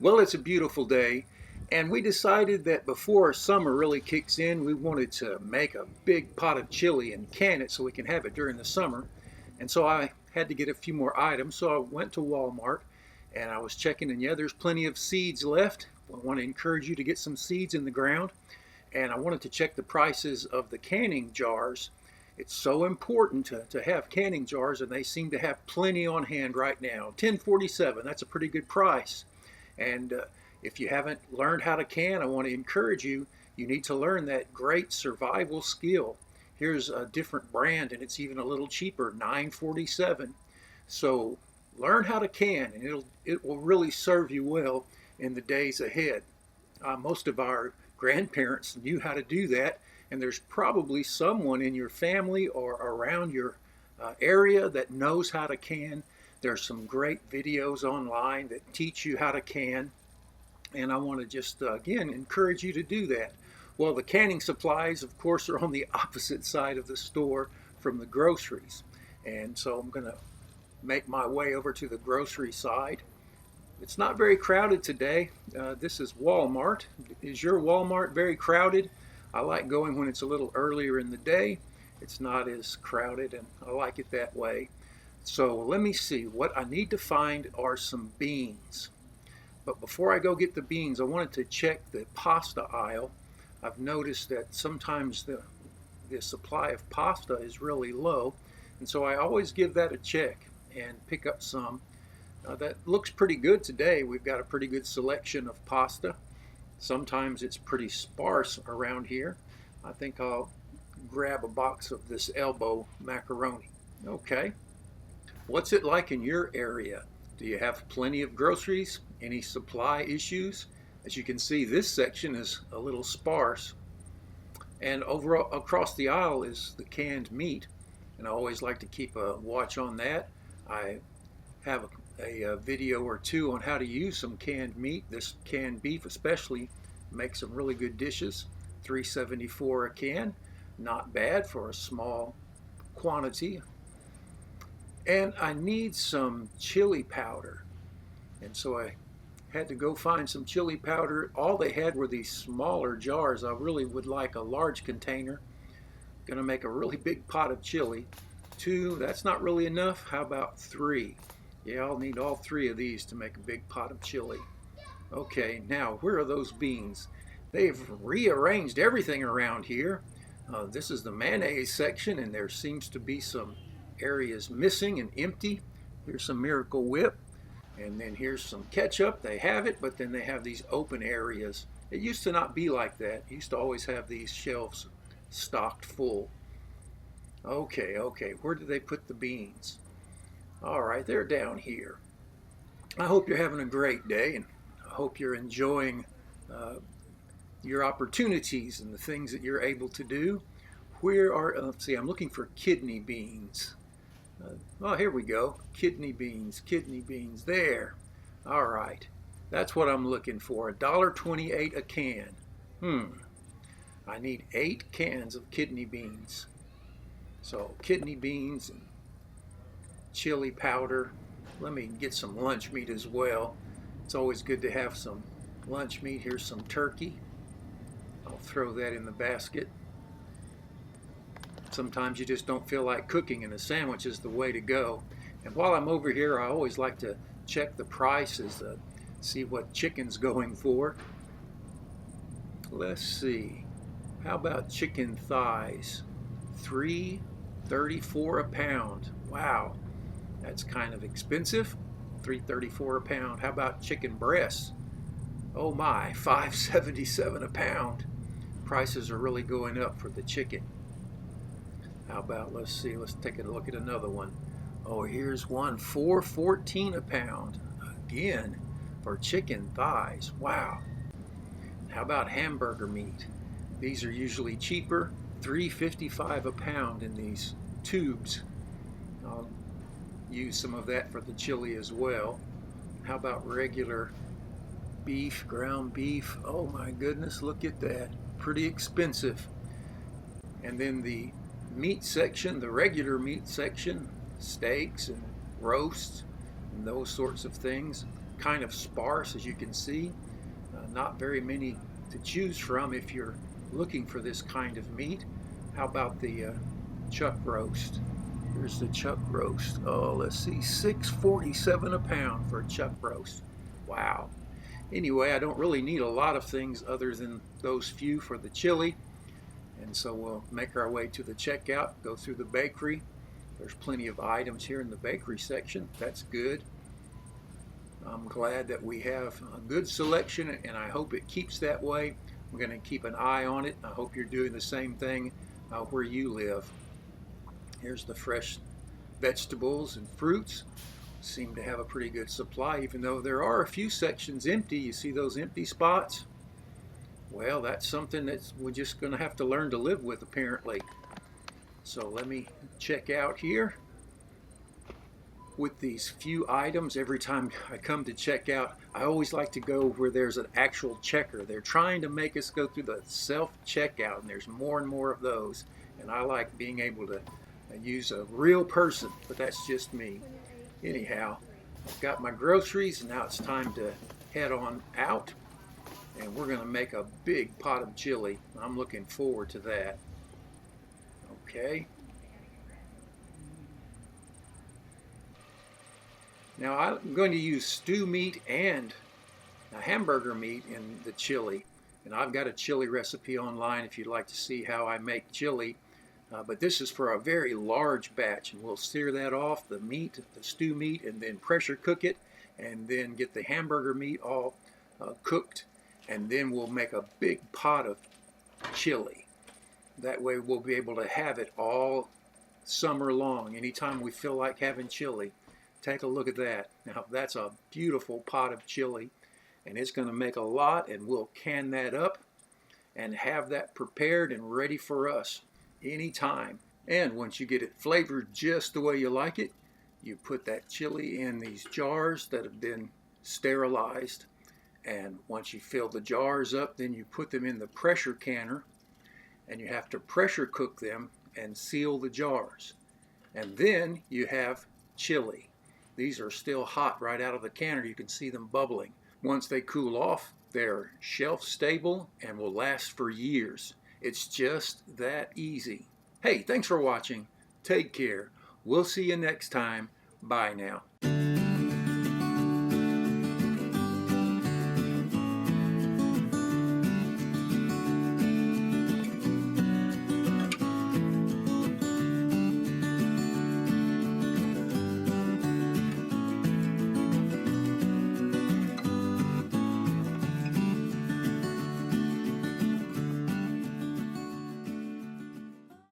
Well, it's a beautiful day, and we decided that before summer really kicks in, we wanted to make a big pot of chili and can it so we can have it during the summer. And so I had to get a few more items, so I went to Walmart and I was checking, and yeah, there's plenty of seeds left. I want to encourage you to get some seeds in the ground, and I wanted to check the prices of the canning jars. It's so important to have canning jars, and they seem to have plenty on hand right now. 10.47, that's a pretty good price. And if you haven't learned how to can, I want to encourage you. You need to learn that great survival skill. Here's a different brand, and it's even a little cheaper, 9.47. So learn how to can, and it will really serve you well in the days ahead. Most of our grandparents knew how to do that, and there's probably someone in your family or around your area that knows how to can. There's some great videos online that teach you how to can, and I want to just again encourage you to do that. Well, the canning supplies, of course, are on the opposite side of the store from the groceries, and so I'm going to make my way over to the grocery side. It's not very crowded today. This is Walmart. Is your Walmart very crowded? I like going when it's a little earlier in the day. It's not as crowded, and I like it that way. So let me see. What I need to find are some beans. But before I go get the beans, I wanted to check the pasta aisle. I've noticed that sometimes the supply of pasta is really low, and so I always give that a check and pick up some. That looks pretty good today. We've got a pretty good selection of pasta. Sometimes it's pretty sparse around here. I think I'll grab a box of this elbow macaroni. Okay. What's it like in your area? Do you have plenty of groceries? Any supply issues? As you can see, this section is a little sparse. And over across the aisle is the canned meat. And I always like to keep a watch on that. I have a video or two on how to use some canned meat. This canned beef especially makes some really good dishes. $3.74 a can. Not bad for a small quantity. And I need some chili powder. And so I had to go find some chili powder. All they had were these smaller jars. I really would like a large container. Gonna make a really big pot of chili. 2, that's not really enough. How about 3? Yeah, I'll need all 3 of these to make a big pot of chili. Okay, now where are those beans? They've rearranged everything around here. This is the mayonnaise section, and there seems to be some areas missing and empty. Here's some Miracle Whip, and then here's some ketchup. They have it, but then they have these open areas. It used to not be like that. It used to always have these shelves stocked full. Okay, where did they put the beans? All right, they're down here. I hope you're having a great day, and I hope you're enjoying your opportunities and the things that you're able to do. Where are, let's see, I'm looking for kidney beans. Oh, here we go. Kidney beans, there. All right, that's what I'm looking for. $1.28 a can. I need 8 cans of kidney beans. So kidney beans and chili powder. Let me get some lunch meat as well. It's always good to have some lunch meat. Here's some turkey. I'll throw that in the basket. Sometimes you just don't feel like cooking, and a sandwich is the way to go. And while I'm over here, I always like to check the prices, see what chicken's going for. Let's see. How about chicken thighs? $3.34 a pound. Wow, that's kind of expensive. $3.34 a pound. How about chicken breasts? Oh my, $5.77 a pound. Prices are really going up for the chicken. How about, let's see, let's take a look at another one. Oh, here's one, $4.14 a pound. Again, for chicken thighs. Wow. How about hamburger meat? These are usually cheaper, $3.55 a pound in these tubes. I'll use some of that for the chili as well. How about regular beef, ground beef? Oh my goodness, look at that. Pretty expensive. And then the meat section, the regular meat section, steaks and roasts and those sorts of things, kind of sparse, as you can see. Not very many to choose from if you're looking for this kind of meat. How about the chuck roast? Here's the chuck roast. Oh, let's see, $6.47 a pound for a chuck roast. Wow. Anyway, I don't really need a lot of things other than those few for the chili. And so we'll make our way to the checkout, go through the bakery. There's plenty of items here in the bakery section. That's good. I'm glad that we have a good selection, and I hope it keeps that way. We're going to keep an eye on it. I hope you're doing the same thing where you live. Here's the fresh vegetables and fruits. Seem to have a pretty good supply, even though there are a few sections empty. You see those empty spots? Well, that's something that we're just going to have to learn to live with, apparently. So let me check out here with these few items. Every time I come to check out, I always like to go where there's an actual checker. They're trying to make us go through the self-checkout, and there's more and more of those. And I like being able to use a real person, but that's just me. Anyhow, I've got my groceries, and now it's time to head on out. And we're going to make a big pot of chili. I'm looking forward to that. Okay. Now I'm going to use stew meat and a hamburger meat in the chili. And I've got a chili recipe online if you'd like to see how I make chili. But this is for a very large batch, and we'll sear that off, the meat, the stew meat, and then pressure cook it, and then get the hamburger meat all cooked. And then we'll make a big pot of chili. That way we'll be able to have it all summer long. Anytime we feel like having chili, take a look at that. Now that's a beautiful pot of chili, and it's going to make a lot, and we'll can that up and have that prepared and ready for us anytime. And once you get it flavored just the way you like it, you put that chili in these jars that have been sterilized. And once you fill the jars up, then you put them in the pressure canner, and you have to pressure cook them and seal the jars. And then you have chili. These are still hot right out of the canner. You can see them bubbling. Once they cool off, they're shelf stable and will last for years. It's just that easy. Hey, thanks for watching. Take care. We'll see you next time. Bye now.